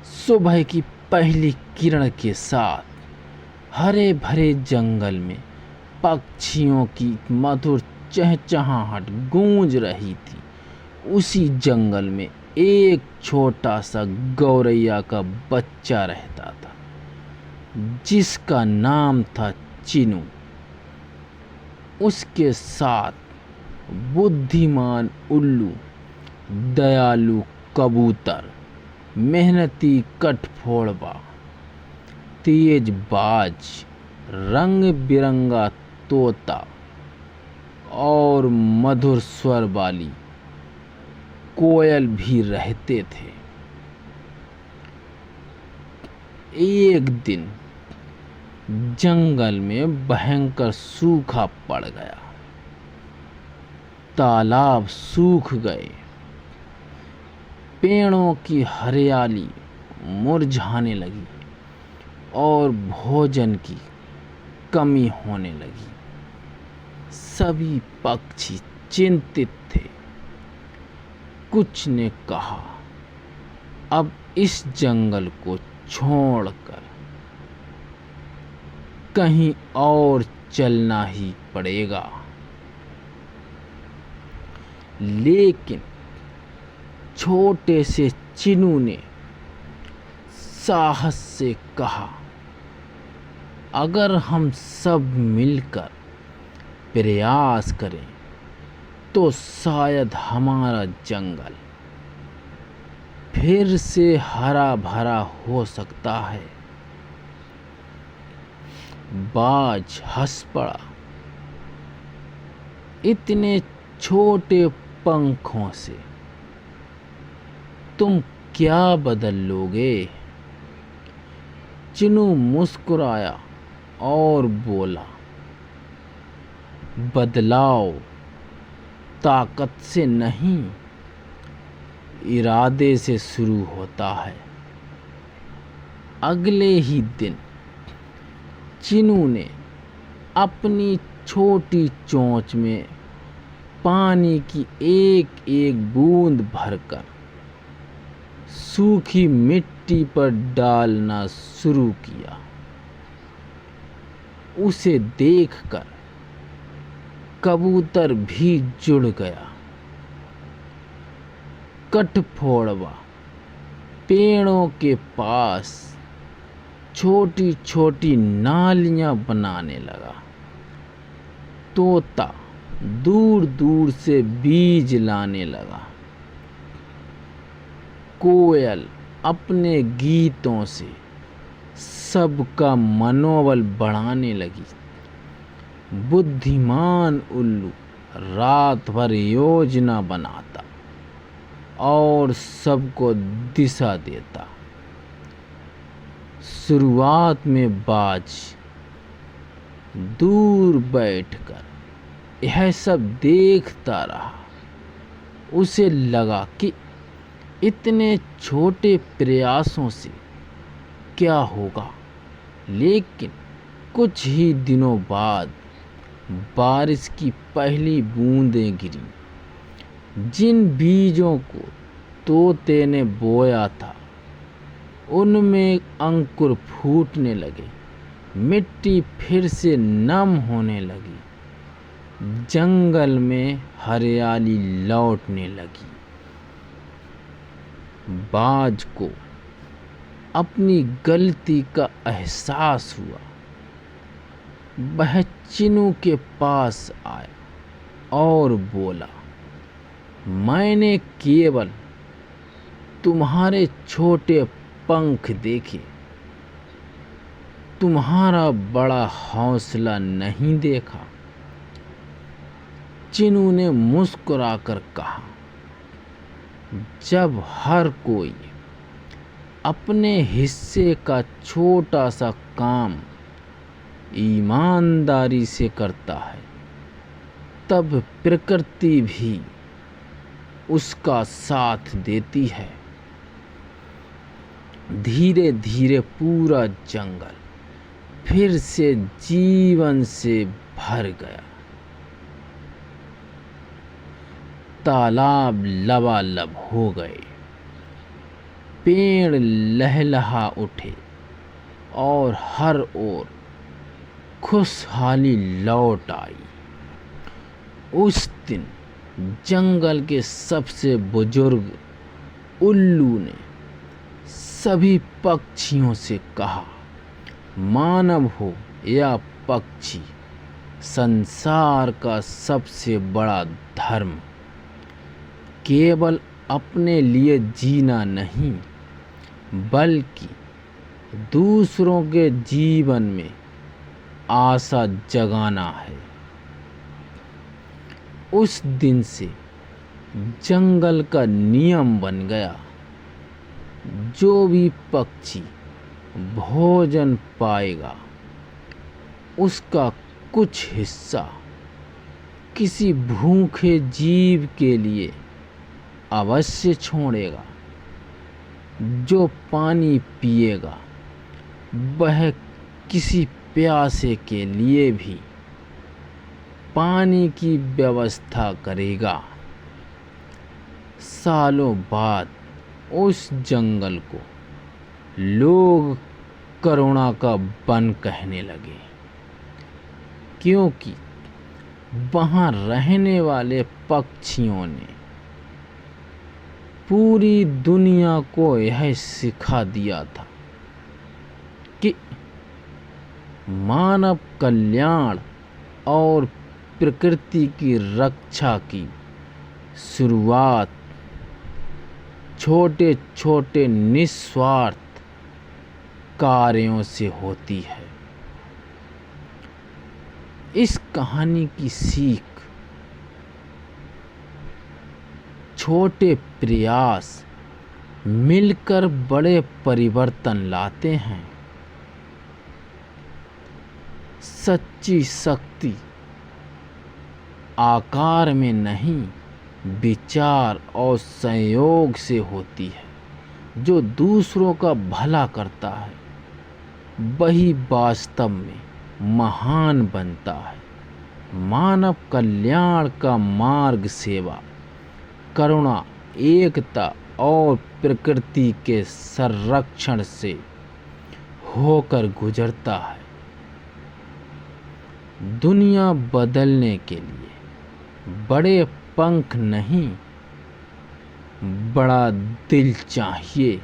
सुबह की पहली किरण के साथ हरे भरे जंगल में पक्षियों की मधुर चहचहाहट गूंज रही थी। उसी जंगल में एक छोटा सा गौरैया का बच्चा रहता था, जिसका नाम था चिनू। उसके साथ बुद्धिमान उल्लू, दयालु कबूतर, मेहनती कठफोड़वा, तेज बाज, रंग बिरंगा तोता और मधुर स्वर वाली कोयल भी रहते थे। एक दिन जंगल में भयंकर सूखा पड़ गया। तालाब सूख गए, पेड़ों की हरियाली मुरझाने लगी और भोजन की कमी होने लगी। सभी पक्षी चिंतित थे। कुछ ने कहा, अब इस जंगल को छोड़कर कहीं और चलना ही पड़ेगा। लेकिन छोटे से चिनू ने साहस से कहा, अगर हम सब मिलकर प्रयास करें तो शायद हमारा जंगल फिर से हरा भरा हो सकता है। बाज हंस पड़ा, इतने छोटे पंखों से तुम क्या बदल लोगे? चिनू मुस्कुराया और बोला, बदलाव ताकत से नहीं, इरादे से शुरू होता है। अगले ही दिन चिनू ने अपनी छोटी चोंच में पानी की एक एक बूंद भरकर सूखी मिट्टी पर डालना शुरू किया। उसे देखकर कबूतर भी जुड़ गया। कठफोड़वा पेड़ों के पास छोटी छोटी नालियां बनाने लगा। तोता दूर दूर से बीज लाने लगा। कोयल अपने गीतों से सबका मनोबल बढ़ाने लगी। बुद्धिमान उल्लू रात भर योजना बनाता और सबको दिशा देता। शुरुआत में बाज दूर बैठकर यह सब देखता रहा। उसे लगा कि इतने छोटे प्रयासों से क्या होगा, लेकिन कुछ ही दिनों बाद बारिश की पहली बूंदें गिरी। जिन बीजों को तोते ने बोया था उनमें अंकुर फूटने लगे। मिट्टी फिर से नम होने लगी। जंगल में हरियाली लौटने लगी। बाज को अपनी गलती का एहसास हुआ। वह चिनू के पास आया और बोला, मैंने केवल तुम्हारे छोटे पंख देखे, तुम्हारा बड़ा हौसला नहीं देखा। चिनू ने मुस्कुराकर कहा, जब हर कोई अपने हिस्से का छोटा सा काम ईमानदारी से करता है, तब प्रकृति भी उसका साथ देती है। धीरे धीरे पूरा जंगल फिर से जीवन से भर गया। तालाब लबालब हो गए, पेड़ लहलहा उठे और हर ओर खुशहाली लौट आई। उस दिन जंगल के सबसे बुजुर्ग उल्लू ने सभी पक्षियों से कहा, मानव हो या पक्षी, संसार का सबसे बड़ा धर्म केवल अपने लिए जीना नहीं, बल्कि दूसरों के जीवन में आशा जगाना है। उस दिन से जंगल का नियम बन गया, जो भी पक्षी भोजन पाएगा उसका कुछ हिस्सा किसी भूखे जीव के लिए अवश्य छोड़ेगा। जो पानी पिएगा वह किसी प्यासे के लिए भी पानी की व्यवस्था करेगा। सालों बाद उस जंगल को लोग करुणा का वन कहने लगे, क्योंकि वहाँ रहने वाले पक्षियों ने पूरी दुनिया को यह सिखा दिया था कि मानव कल्याण और प्रकृति की रक्षा की शुरुआत छोटे छोटे निस्वार्थ कार्यों से होती है। इस कहानी की सीख छोटे प्रयास मिलकर बड़े परिवर्तन लाते हैं। सच्ची शक्ति आकार में नहीं, विचार और संयोग से होती है। जो दूसरों का भला करता है वही वास्तव में महान बनता है। मानव कल्याण का मार्ग सेवा, करुणा, एकता और प्रकृति के संरक्षण से होकर गुजरता है। दुनिया बदलने के लिए बड़े पंख नहीं, बड़ा दिल चाहिए।